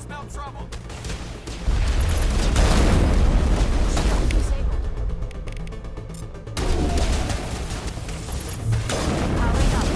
smell trouble. Shield disabled. Powering up.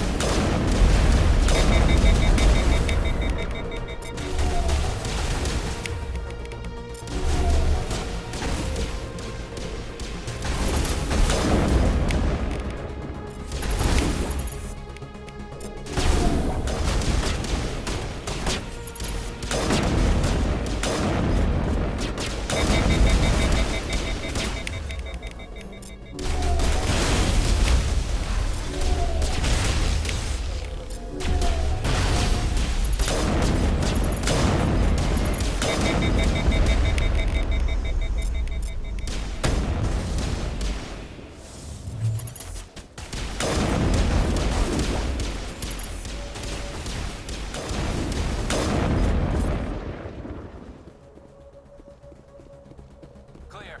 Clear.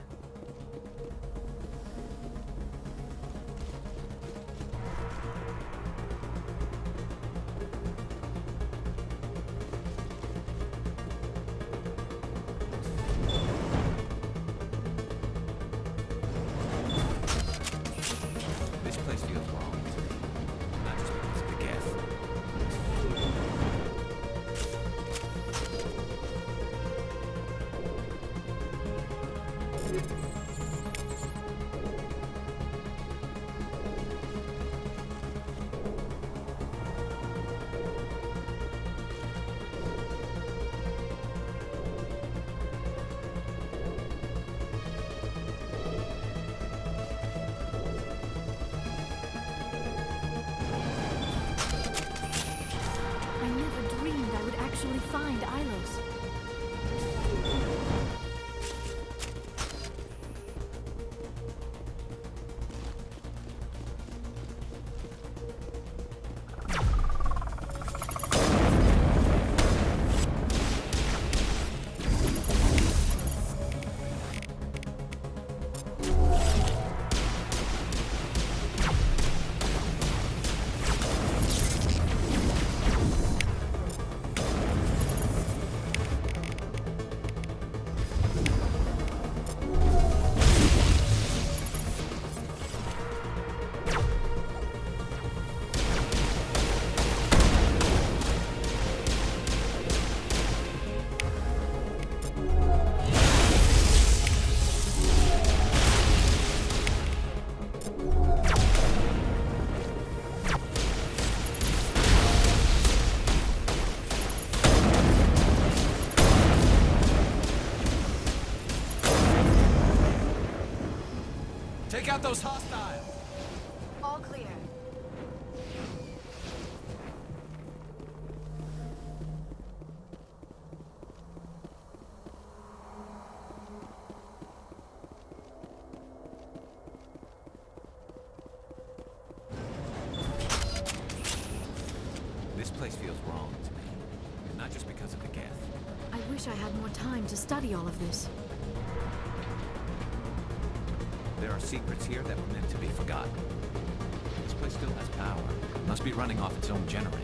This place feels wrong. Not just because of the gas. I never dreamed I would actually find Ilos. Take out those hostiles. All clear. This place feels wrong to me. And not just because of the gas. I wish I had more time to study all of this. There are secrets here that were meant to be forgotten. This place still has power. It must be running off its own generator.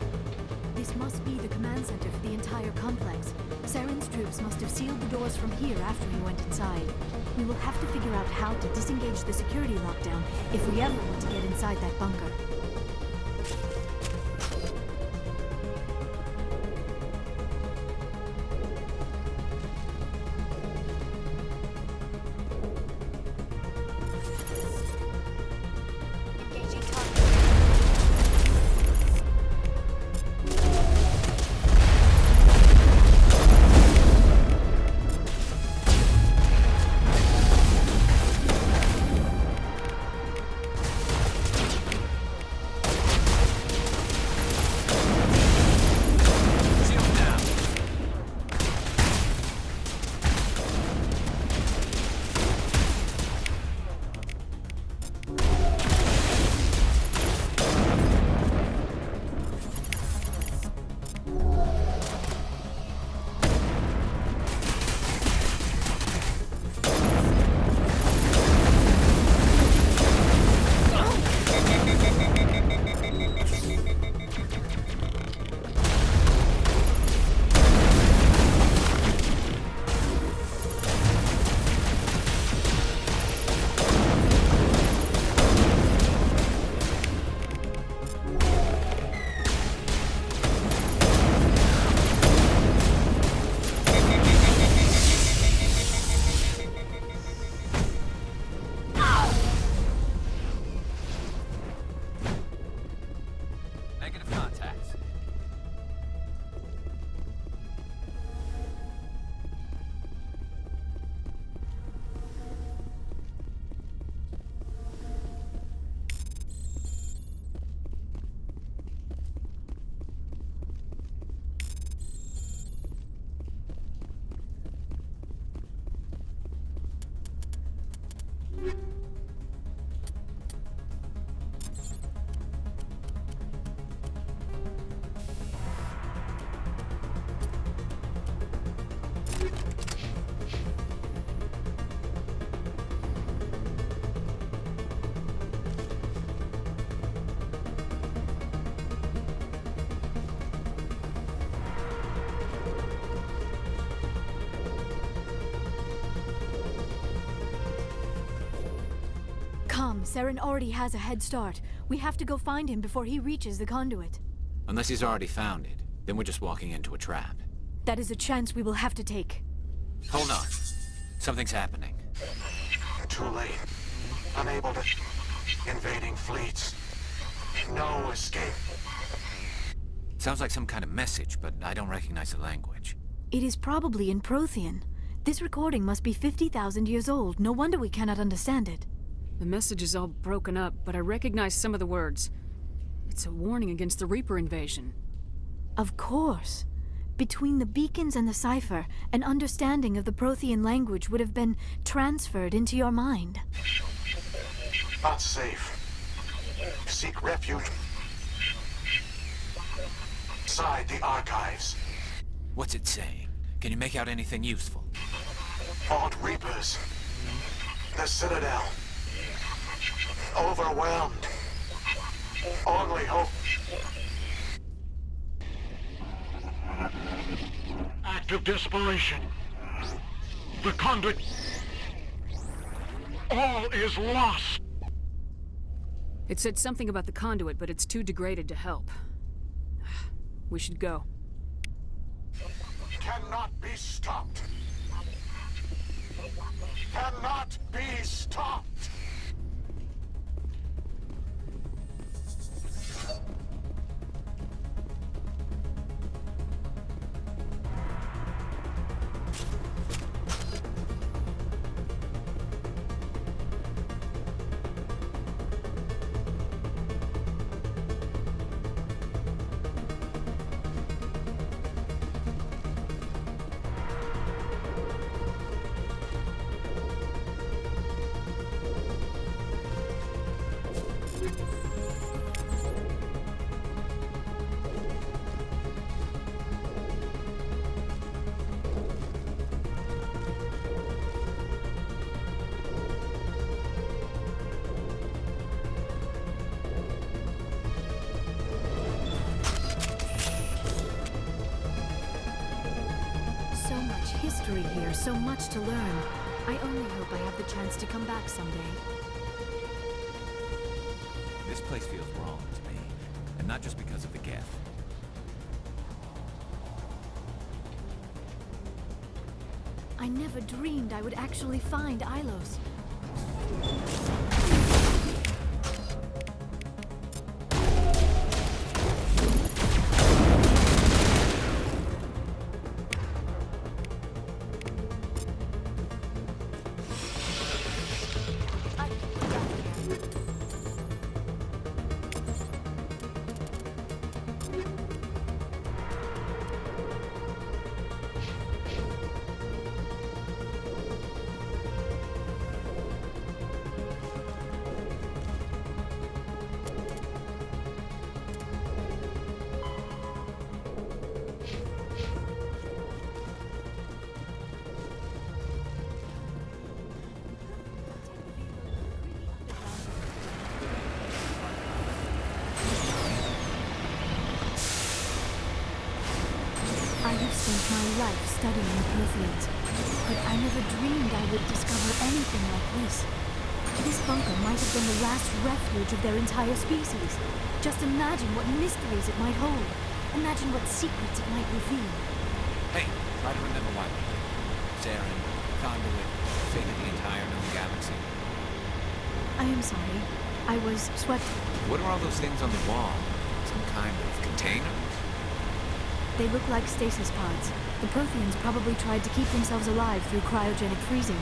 This must be the command center for the entire complex. Saren's troops must have sealed the doors from here after he went inside. We will have to figure out how to disengage the security lockdown if we ever want to get inside that bunker. Engaging target. wrong. Saren already has a head start. We have to go find him before he reaches the conduit. Unless he's already found it, then we're just walking into a trap. That is a chance we will have to take. Hold on. Something's happening. Too late. Unable to... Invading fleets. No escape. Sounds like some kind of message, but I don't recognize the language. It is probably in Prothean. This recording must be 50,000 years old. No wonder we cannot understand it. The message is all broken up, but I recognize some of the words. It's a warning against the Reaper invasion. Of course. Between the beacons and the cipher, an understanding of the Prothean language would have been transferred into your mind. Not safe. Seek refuge inside the archives. What's it saying? Can you make out anything useful? Fought Reapers. The Citadel. Overwhelmed. Only hope. Act of desperation. The conduit. All is lost. It said something about the conduit, but it's too degraded to help. We should go. Cannot be stopped. Cannot be stopped. History here, so much to learn. I only hope I have the chance to come back someday. This place feels wrong to me, and not just because of the Geth. I never dreamed I would actually find Ilos. I have spent my life studying Protheans, but I never dreamed I would discover anything like this. This bunker might have been the last refuge of their entire species. Just imagine what mysteries it might hold. Imagine what secrets it might reveal. Hey, try to remember why we're here. Saren, Conduit, fate of the entire known galaxy. I am sorry. I was swept. What are all those things on the wall? Some kind of containers? They look like stasis pods. The Protheans probably tried to keep themselves alive through cryogenic freezing.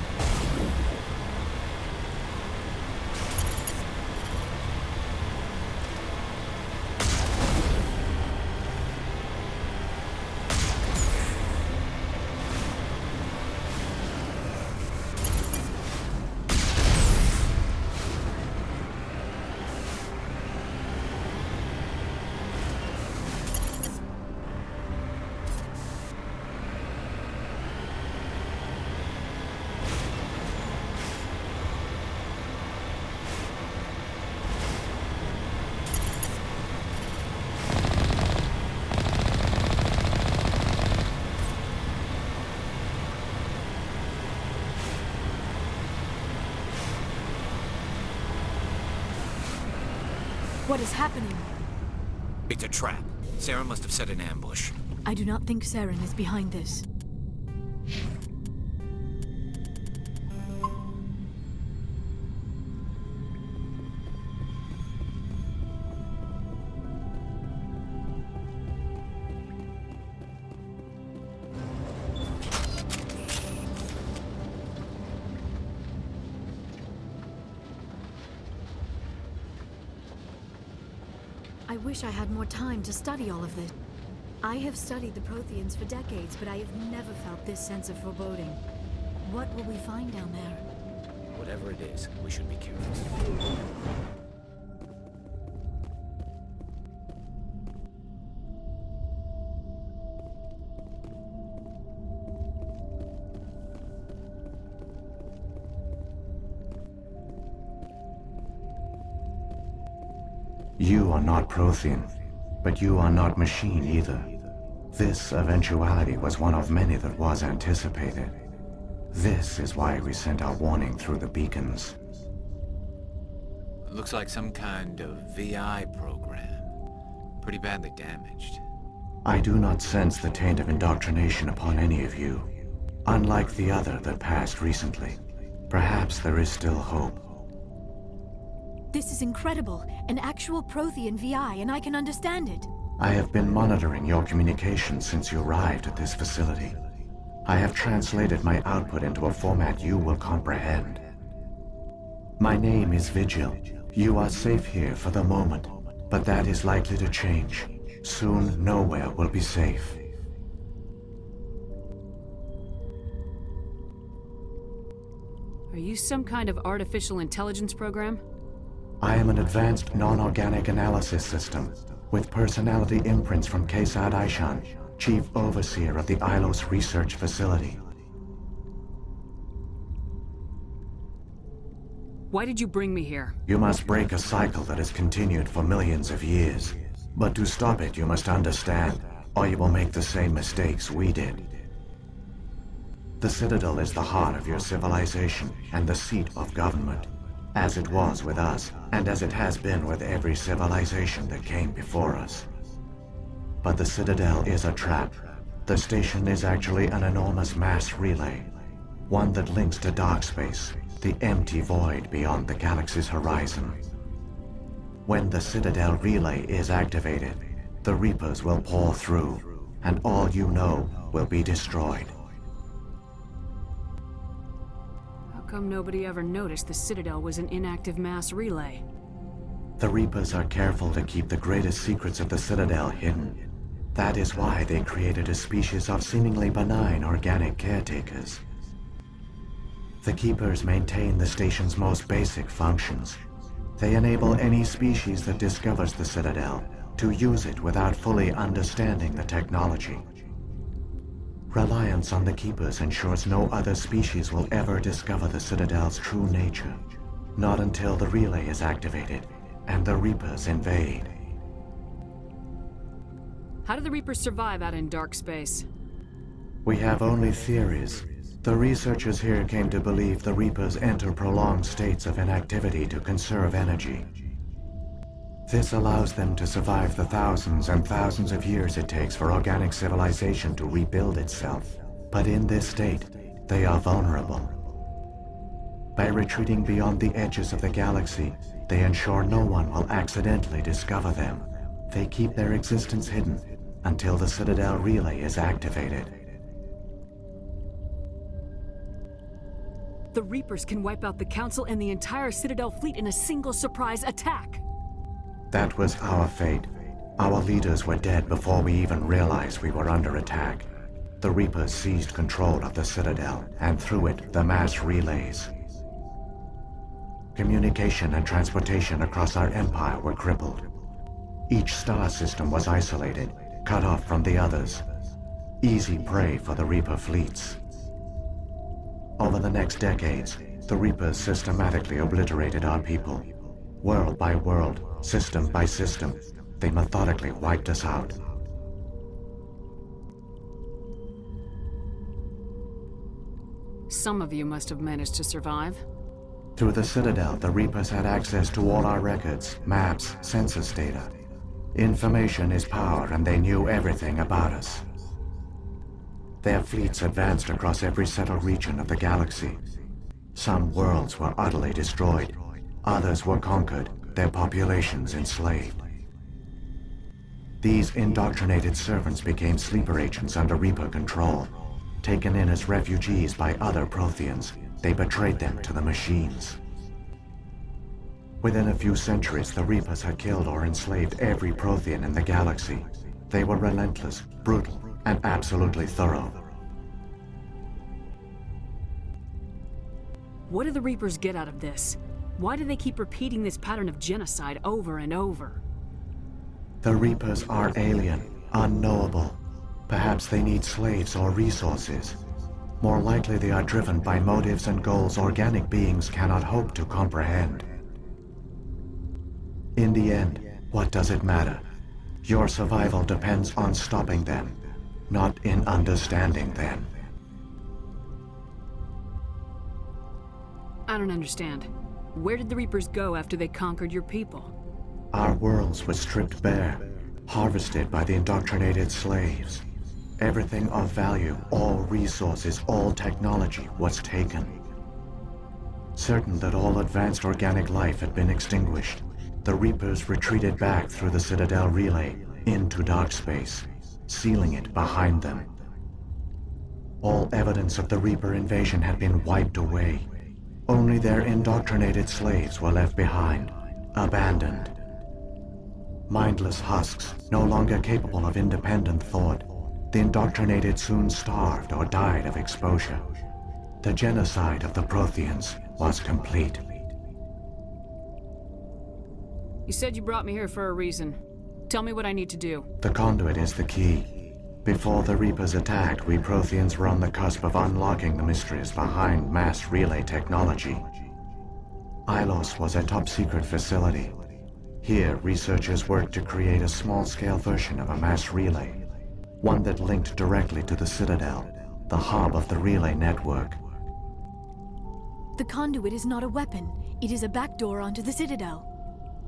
What is happening? It's a trap. Sarah must have set an ambush. I do not think Saren is behind this. I wish I had more time to study all of this. I have studied the Protheans for decades, but I have never felt this sense of foreboding. What will we find down there? Whatever it is, we should be careful. You are not Prothean, but you are not machine either. This eventuality was one of many that was anticipated. This is why we sent our warning through the beacons. Looks like some kind of VI program. Pretty badly damaged. I do not sense the taint of indoctrination upon any of you, unlike the other that passed recently. Perhaps there is still hope. This is incredible. An actual Prothean VI, and I can understand it. I have been monitoring your communications since you arrived at this facility. I have translated my output into a format you will comprehend. My name is Vigil. You are safe here for the moment, but that is likely to change. Soon, nowhere will be safe. Are you some kind of artificial intelligence program? I am an advanced non-organic analysis system, with personality imprints from Kesad Aishan, Chief Overseer of the Ilos Research Facility. Why did you bring me here? You must break a cycle that has continued for millions of years. But to stop it, you must understand, or you will make the same mistakes we did. The Citadel is the heart of your civilization and the seat of government, as it was with us, and as it has been with every civilization that came before us. But the Citadel is a trap. The station is actually an enormous mass relay, one that links to dark space, the empty void beyond the galaxy's horizon. When the Citadel relay is activated, the Reapers will pour through, and all you know will be destroyed. How come nobody ever noticed the Citadel was an inactive mass relay? The Reapers are careful to keep the greatest secrets of the Citadel hidden. That is why they created a species of seemingly benign organic caretakers. The Keepers maintain the station's most basic functions. They enable any species that discovers the Citadel to use it without fully understanding the technology. Reliance on the Keepers ensures no other species will ever discover the Citadel's true nature. Not until the relay is activated and the Reapers invade. How do the Reapers survive out in dark space? We have only theories. The researchers here came to believe the Reapers enter prolonged states of inactivity to conserve energy. This allows them to survive the thousands and thousands of years it takes for organic civilization to rebuild itself. But in this state, they are vulnerable. By retreating beyond the edges of the galaxy, they ensure no one will accidentally discover them. They keep their existence hidden until the Citadel relay is activated. The Reapers can wipe out the Council and the entire Citadel fleet in a single surprise attack. That was our fate. Our leaders were dead before we even realized we were under attack. The Reapers seized control of the Citadel, and through it, the mass relays. Communication and transportation across our empire were crippled. Each star system was isolated, cut off from the others. Easy prey for the Reaper fleets. Over the next decades, the Reapers systematically obliterated our people. World by world, system by system, they methodically wiped us out. Some of you must have managed to survive. Through the Citadel, the Reapers had access to all our records, maps, census data. Information is power, and they knew everything about us. Their fleets advanced across every settled region of the galaxy. Some worlds were utterly destroyed. Others were conquered, their populations enslaved. These indoctrinated servants became sleeper agents under Reaper control. Taken in as refugees by other Protheans, they betrayed them to the machines. Within a few centuries, the Reapers had killed or enslaved every Prothean in the galaxy. They were relentless, brutal, and absolutely thorough. What do the Reapers get out of this? Why do they keep repeating this pattern of genocide over and over? The Reapers are alien, unknowable. Perhaps they need slaves or resources. More likely they are driven by motives and goals organic beings cannot hope to comprehend. In the end, what does it matter? Your survival depends on stopping them, not in understanding them. I don't understand. Where did the Reapers go after they conquered your people? Our worlds were stripped bare, harvested by the indoctrinated slaves. Everything of value, all resources, all technology was taken. Certain that all advanced organic life had been extinguished, the Reapers retreated back through the Citadel relay into dark space, sealing it behind them. All evidence of the Reaper invasion had been wiped away. Only their indoctrinated slaves were left behind, abandoned. Mindless husks, no longer capable of independent thought, the indoctrinated soon starved or died of exposure. The genocide of the Protheans was complete. You said you brought me here for a reason. Tell me what I need to do. The conduit is the key. Before the Reapers attacked, we Protheans were on the cusp of unlocking the mysteries behind mass relay technology. Ilos was a top-secret facility. Here, researchers worked to create a small-scale version of a mass relay, one that linked directly to the Citadel, the hub of the relay network. The conduit is not a weapon. It is a backdoor onto the Citadel.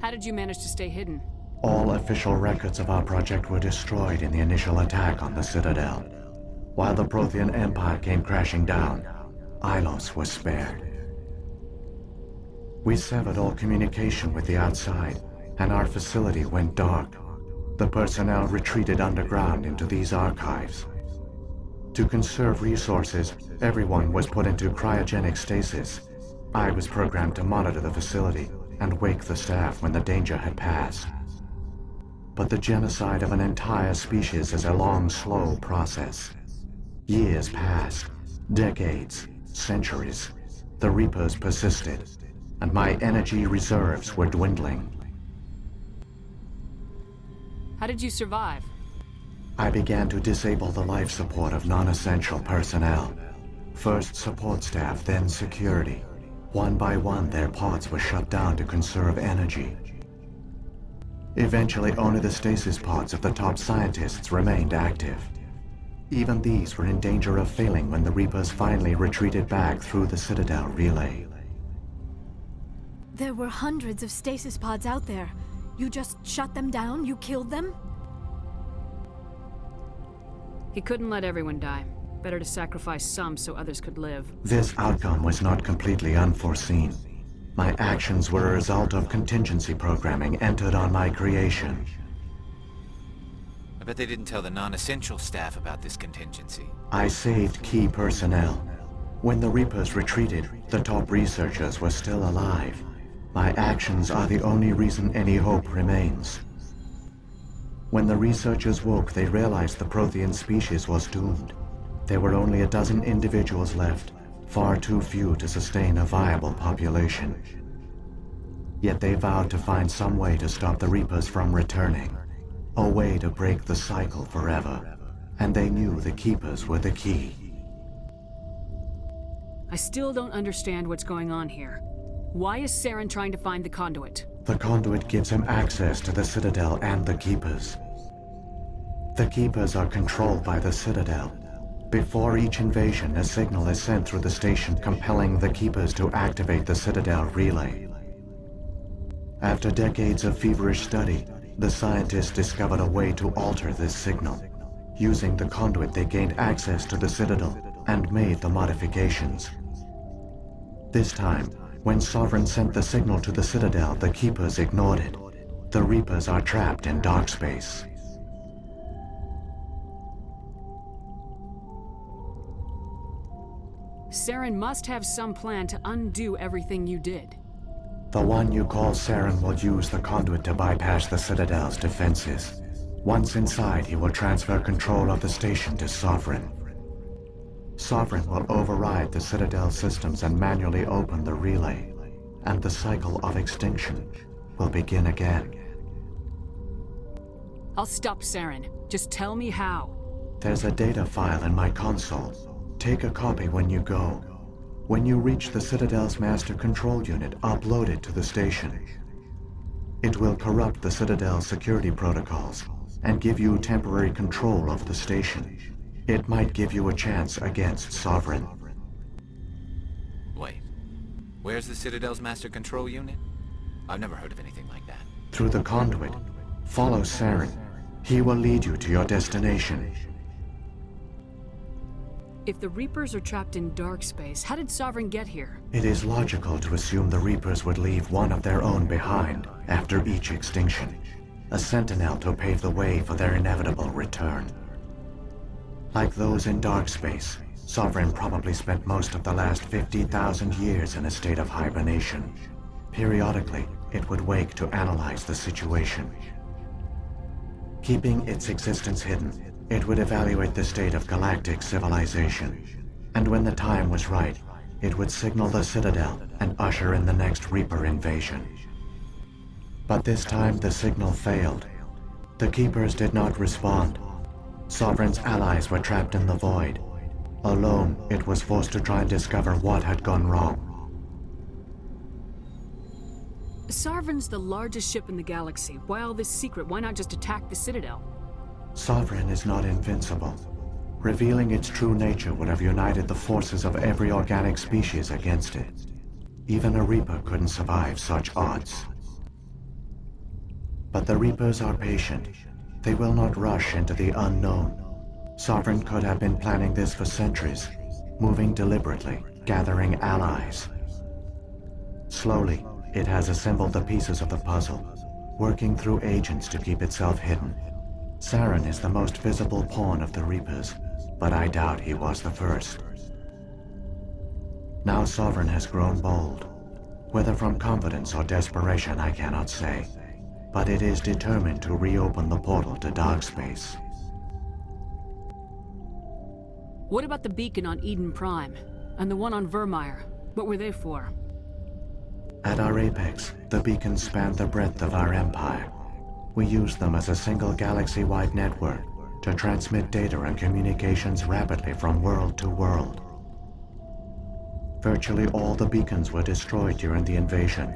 How did you manage to stay hidden? All official records of our project were destroyed in the initial attack on the Citadel. While the Prothean Empire came crashing down, Ilos was spared. We severed all communication with the outside, and our facility went dark. The personnel retreated underground into these archives. To conserve resources, everyone was put into cryogenic stasis. I was programmed to monitor the facility and wake the staff when the danger had passed. But the genocide of an entire species is a long, slow process. Years passed, decades, centuries. The Reapers persisted, and my energy reserves were dwindling. How did you survive? I began to disable the life support of non-essential personnel. First support staff, then security. One by one, their pods were shut down to conserve energy. Eventually, only the stasis pods of the top scientists remained active. Even these were in danger of failing when the Reapers finally retreated back through the Citadel relay. There were hundreds of stasis pods out there. You just shut them down? You killed them? He couldn't let everyone die. Better to sacrifice some so others could live. This outcome was not completely unforeseen. My actions were a result of contingency programming entered on my creation. I bet they didn't tell the non-essential staff about this contingency. I saved key personnel. When the Reapers retreated, the top researchers were still alive. My actions are the only reason any hope remains. When the researchers woke, they realized the Prothean species was doomed. There were only a dozen individuals left, far too few to sustain a viable population. Yet they vowed to find some way to stop the Reapers from returning, a way to break the cycle forever, and they knew the Keepers were the key. I still don't understand what's going on here. Why is Saren trying to find the conduit? The conduit gives him access to the Citadel and the Keepers. The Keepers are controlled by the Citadel. Before each invasion, a signal is sent through the station compelling the Keepers to activate the Citadel relay. After decades of feverish study, the scientists discovered a way to alter this signal. Using the conduit, they gained access to the Citadel and made the modifications. This time, when Sovereign sent the signal to the Citadel, the Keepers ignored it. The Reapers are trapped in dark space. Saren must have some plan to undo everything you did. The one you call Saren will use the conduit to bypass the Citadel's defenses. Once inside, he will transfer control of the station to Sovereign. Sovereign will override the Citadel systems and manually open the relay, and the cycle of extinction will begin again. I'll stop Saren. Just tell me how. There's a data file in my console. Take a copy when you go. When you reach the Citadel's master control unit, upload it to the station. It will corrupt the Citadel's security protocols and give you temporary control of the station. It might give you a chance against Sovereign. Wait. Where's the Citadel's master control unit? I've never heard of anything like that. Through the conduit, follow Saren. He will lead you to your destination. If the Reapers are trapped in dark space, how did Sovereign get here? It is logical to assume the Reapers would leave one of their own behind after each extinction. A sentinel to pave the way for their inevitable return. Like those in dark space, Sovereign probably spent most of the last 50,000 years in a state of hibernation. Periodically, it would wake to analyze the situation. Keeping its existence hidden, it would evaluate the state of galactic civilization. And when the time was right, it would signal the Citadel and usher in the next Reaper invasion. But this time the signal failed. The Keepers did not respond. Sovereign's allies were trapped in the void. Alone, it was forced to try and discover what had gone wrong. Sovereign's the largest ship in the galaxy. Why all this secret? Why not just attack the Citadel? Sovereign is not invincible. Revealing its true nature would have united the forces of every organic species against it. Even a Reaper couldn't survive such odds. But the Reapers are patient. They will not rush into the unknown. Sovereign could have been planning this for centuries, moving deliberately, gathering allies. Slowly, it has assembled the pieces of the puzzle, working through agents to keep itself hidden. Saren is the most visible pawn of the Reapers, but I doubt he was the first. Now Sovereign has grown bold. Whether from confidence or desperation, I cannot say. But it is determined to reopen the portal to dark space. What about the beacon on Eden Prime? And the one on Vermeer? What were they for? At our apex, the beacons span the breadth of our empire. We use them as a single galaxy-wide network to transmit data and communications rapidly from world to world. Virtually all the beacons were destroyed during the invasion,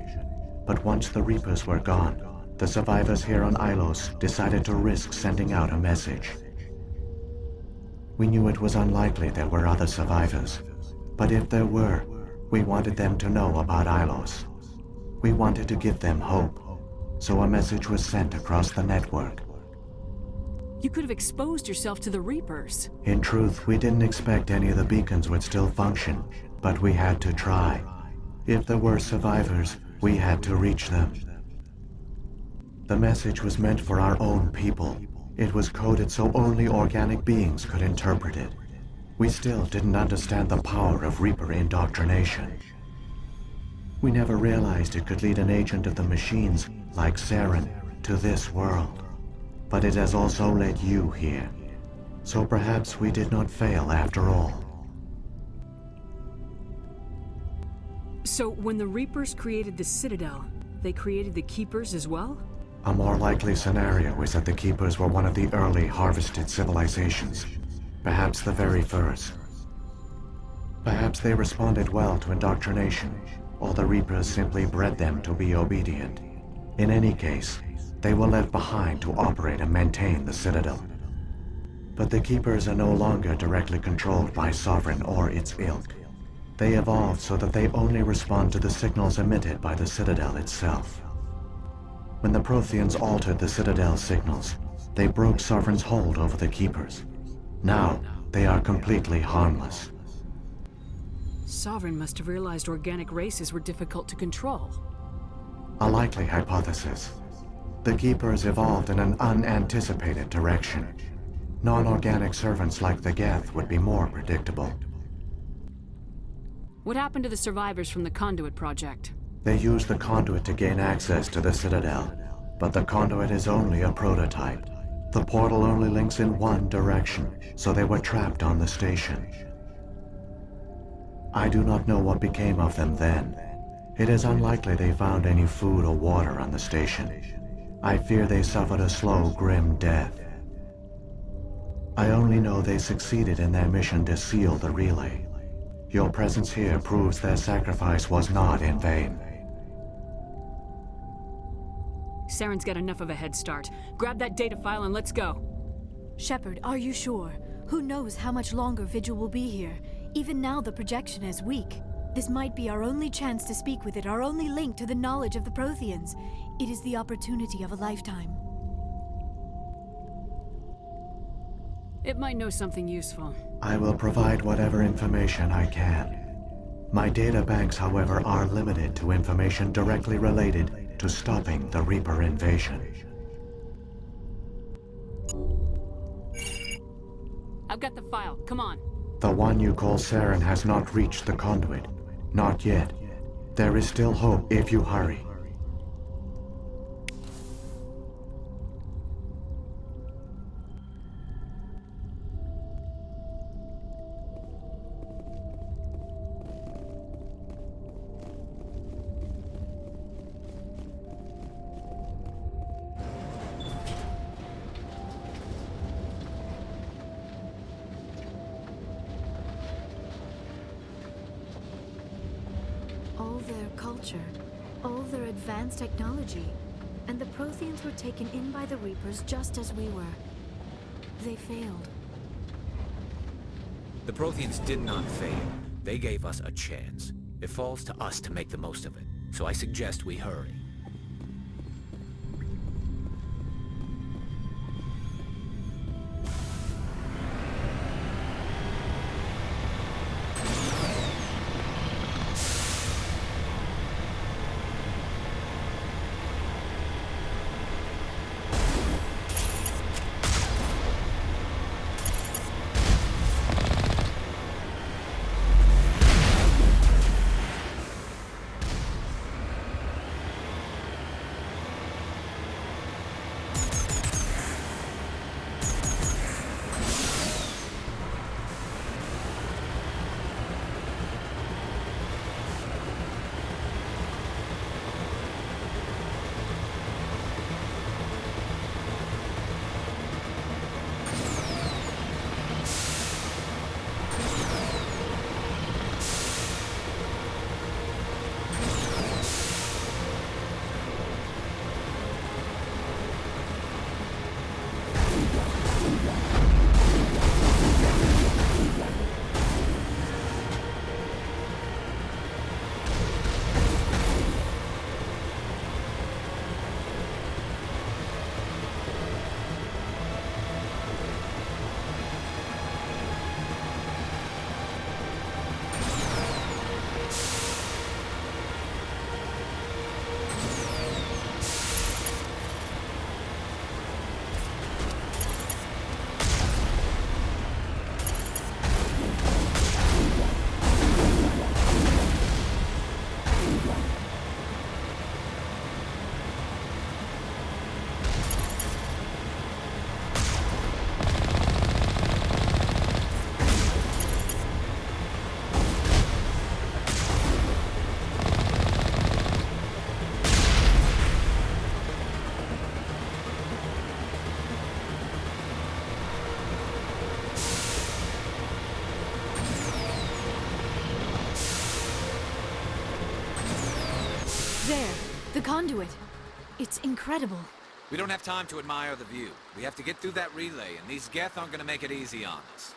but once the Reapers were gone, the survivors here on Ilos decided to risk sending out a message. We knew it was unlikely there were other survivors, but if there were, we wanted them to know about Ilos. We wanted to give them hope, so a message was sent across the network. You could have exposed yourself to the Reapers. In truth, we didn't expect any of the beacons would still function, but we had to try. If there were survivors, we had to reach them. The message was meant for our own people. It was coded so only organic beings could interpret it. We still didn't understand the power of Reaper indoctrination. We never realized it could lead an agent of the machines, like Saren, to this world. But it has also led you here. So perhaps we did not fail after all. So when the Reapers created the Citadel, they created the Keepers as well? A more likely scenario is that the Keepers were one of the early harvested civilizations. Perhaps the very first. Perhaps they responded well to indoctrination, or the Reapers simply bred them to be obedient. In any case, they were left behind to operate and maintain the Citadel. But the Keepers are no longer directly controlled by Sovereign or its ilk. They evolved so that they only respond to the signals emitted by the Citadel itself. When the Protheans altered the Citadel's signals, they broke Sovereign's hold over the Keepers. Now, they are completely harmless. Sovereign must have realized organic races were difficult to control. A likely hypothesis. The Keepers evolved in an unanticipated direction. Non-organic servants like the Geth would be more predictable. What happened to the survivors from the Conduit project? They used the conduit to gain access to the Citadel, but the conduit is only a prototype. The portal only links in one direction, so they were trapped on the station. I do not know what became of them then. It is unlikely they found any food or water on the station. I fear they suffered a slow, grim death. I only know they succeeded in their mission to seal the relay. Your presence here proves their sacrifice was not in vain. Saren's got enough of a head start. Grab that data file and let's go. Shepard, are you sure? Who knows how much longer Vigil will be here? Even now the projection is weak. This might be our only chance to speak with it, our only link to the knowledge of the Protheans. It is the opportunity of a lifetime. It might know something useful. I will provide whatever information I can. My data banks, however, are limited to information directly related to stopping the Reaper invasion. I've got the file. Come on. The one you call Saren has not reached the conduit. Not yet. There is still hope if you hurry. All their culture, all their advanced technology, and the Protheans were taken in by the Reapers just as we were. They failed. The Protheans did not fail. They gave us a chance. It falls to us to make the most of it. So I suggest we hurry. There, the conduit. It's incredible. We don't have time to admire the view. We have to get through that relay, and these Geth aren't gonna make it easy on us.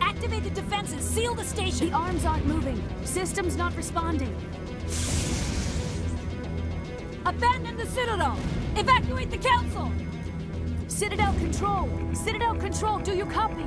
Activate the defenses! Seal the station! The arms aren't moving. Systems not responding. Abandon the Citadel! Evacuate the Council! Citadel Control! Citadel Control, do you copy?